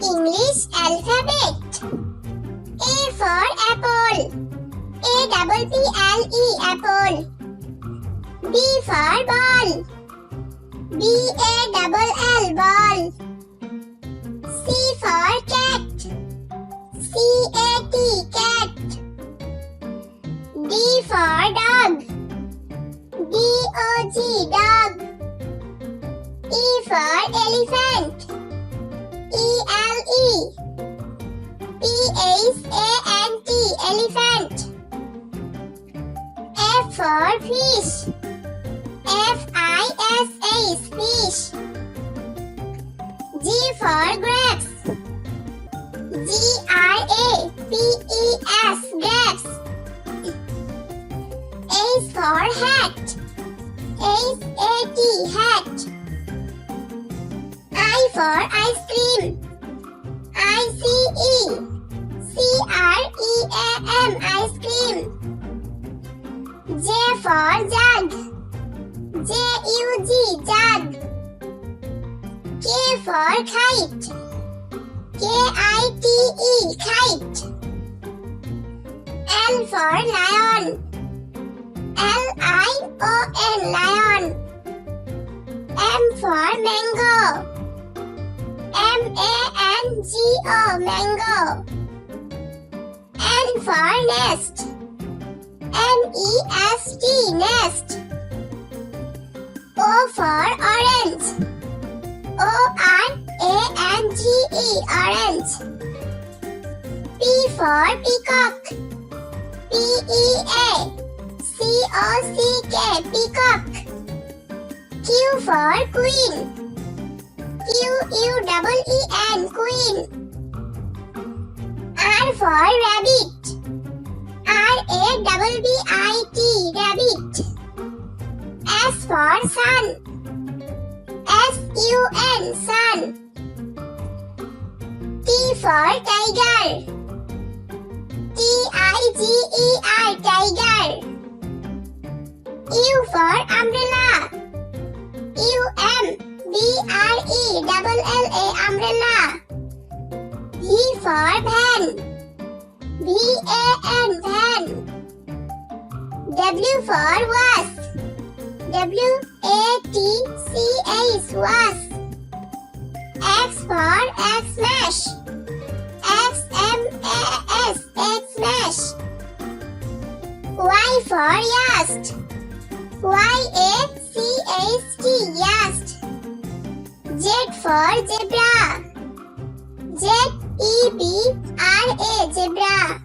English alphabet. A for apple. APPLE apple. B for ball. BALL ball. C for cat. CAT cat. D for dog. DOG dog. E for elephant. ELE. PACANT elephant. F for fish. FISH fish. G for grapes. GRAPES grapes. H for hat. HAT hat. I for ice cream. ICECREAM ice cream. J for jug. JUG jug. K for kite. KITE kite. L for lion. LION lion. M for mango. MANGO mango. N for nest. NEST nest. O for orange. ORANGE orange. P for peacock. PEACOCK peacock. Q for queen. QUEEN queen. R for rabbit. RABBIT rabbit. S for sun. SUN sun. T for tiger. TIGER tiger. U for umbrella. UMBRELLA umbrella. V for van. VAN van. W for wasp. WATCH wasp. X for Xmash. XMAS Xmash. Y for yast. YACHT yast. Z for zebra. ZEBRA zebra.